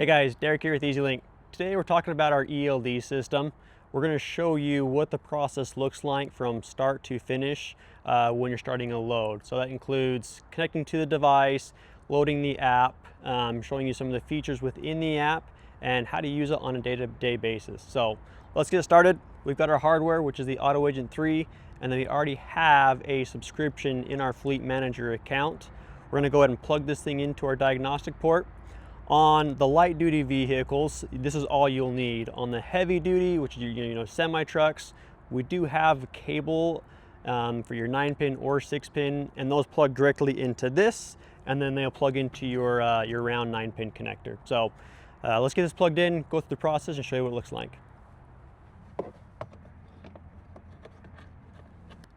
guys, Derek here with EZLYNK. Today we're talking about our ELD system. We're going to show you what the process looks like from start to finish when you're starting a load. So that includes connecting to the device, loading the app, showing you some of the features within the app, and how to use it on a day-to-day basis. So let's get started. We've got our hardware, which is the Auto Agent 3, and then we already have a subscription in our Fleet Manager account. We're going to go ahead and plug this thing into our diagnostic port. On the light duty vehicles, this is all you'll need. On the heavy duty, which is semi trucks, we do have cable for your 9-pin or 6-pin, and those plug directly into this, and then they'll plug into your round 9-pin connector. So let's get this plugged in, go through the process, and show you what it looks like.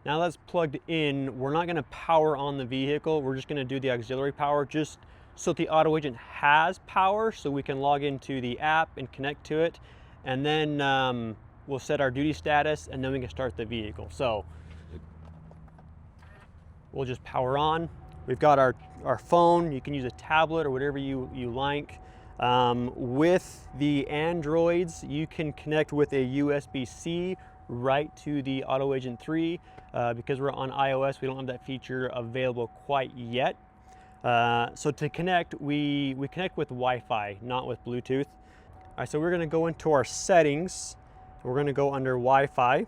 Now that's plugged in, we're not going to power on the vehicle. We're just going to do the auxiliary power just so the Auto Agent has power, so we can log into the app and connect to it, and then we'll set our duty status, and then we can start the vehicle. So we'll just power on. We've got our phone. You can use a tablet or whatever you like. With the Androids, you can connect with a USB-C right to the Auto Agent 3. Because we're on iOS, we don't have that feature available quite yet. So to connect, we connect with Wi-Fi, not with Bluetooth. All right, so we're going to go into our settings. We're going to go under Wi-Fi,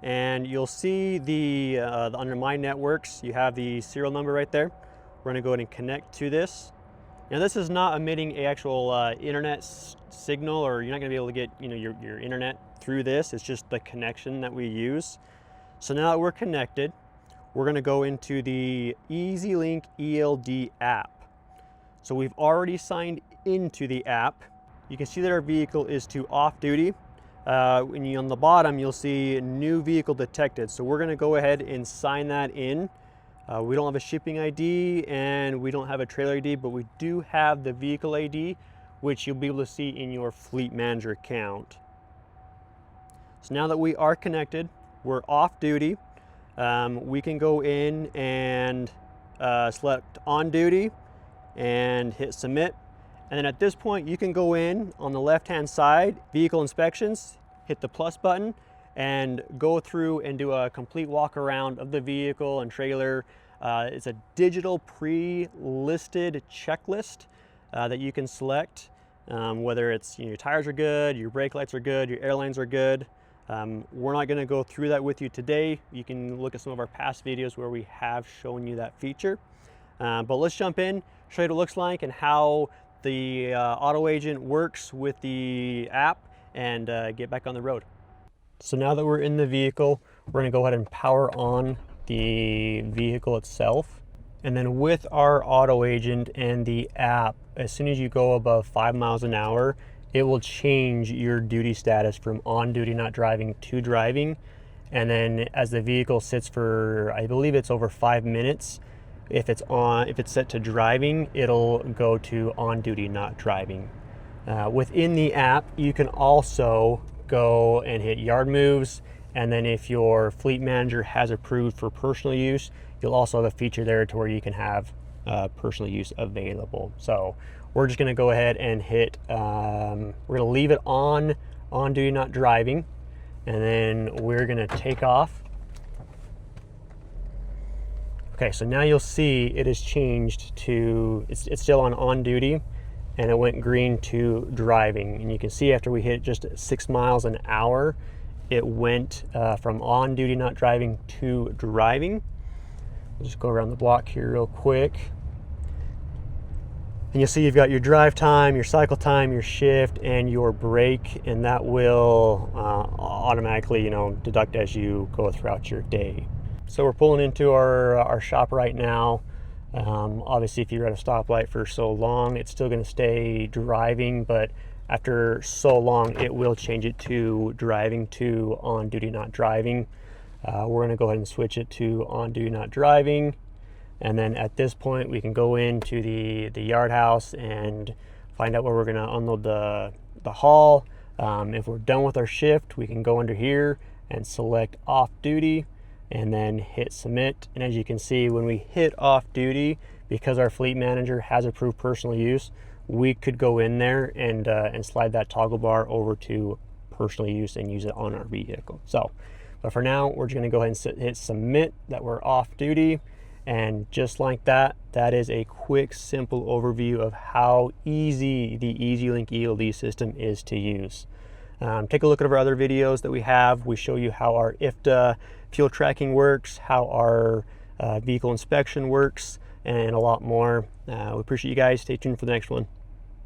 and you'll see under My Networks, you have the serial number right there. We're going to go ahead and connect to this. Now this is not emitting an actual internet signal, or you're not going to be able to get your internet through this. It's just the connection that we use. So now that we're connected, we're going to go into the EZLYNK ELD app. So we've already signed into the app. You can see that our vehicle is to off duty. On the bottom, you'll see new vehicle detected. So we're going to go ahead and sign that in. We don't have a shipping ID and we don't have a trailer ID, but we do have the vehicle ID, which you'll be able to see in your Fleet Manager account. So now that we are connected, we're off duty. We can go in and select on duty and hit submit. And then at this point, you can go in on the left-hand side, vehicle inspections, hit the plus button, and go through and do a complete walk around of the vehicle and trailer. It's a digital pre-listed checklist that you can select, whether it's your tires are good, your brake lights are good, your airlines are good. We're not going to go through that with you today. You can look at some of our past videos where we have shown you that feature. But let's jump in, show you what it looks like and how the Auto Agent works with the app, and get back on the road. So now that we're in the vehicle, we're going to go ahead and power on the vehicle itself. And then with our Auto Agent and the app, as soon as you go above 5 miles an hour, it will change your duty status from on duty not driving to driving. And then as the vehicle sits for, I believe it's over 5 minutes, if it's set to driving, it'll go to on duty not driving. Within the app, you can also go and hit yard moves, and then if your Fleet Manager has approved for personal use, you'll also have a feature there to where you can have personal use available. So we're just going to go ahead and hit, we're going to leave it on duty not driving, and then we're going to take off. Okay, so now you'll see it has changed to, it's still on duty, and it went green to driving. And you can see after we hit just 6 miles an hour, it went from on duty not driving to driving. We'll just go around the block here real quick. And you'll see you've got your drive time, your cycle time, your shift, and your brake, and that will automatically deduct as you go throughout your day. So we're pulling into our shop right now. Obviously, if you're at a stoplight for so long, it's still going to stay driving, but after so long, it will change it to driving to on duty not driving. We're going to go ahead and switch it to on duty not driving. And then at this point, we can go into the yard house and find out where we're going to unload the haul. If we're done with our shift, we can go under here and select off duty and then hit submit. And as you can see, when we hit off duty, because our Fleet Manager has approved personal use, we could go in there and slide that toggle bar over to personal use and use it on our vehicle. So, but for now, we're just gonna go ahead and hit submit that we're off duty. And just like that, that is a quick, simple overview of how easy the EZLYNK ELD system is to use. Take a look at our other videos that we have. We show you how our IFTA fuel tracking works, how our vehicle inspection works, and a lot more. We appreciate you guys. Stay tuned for the next one.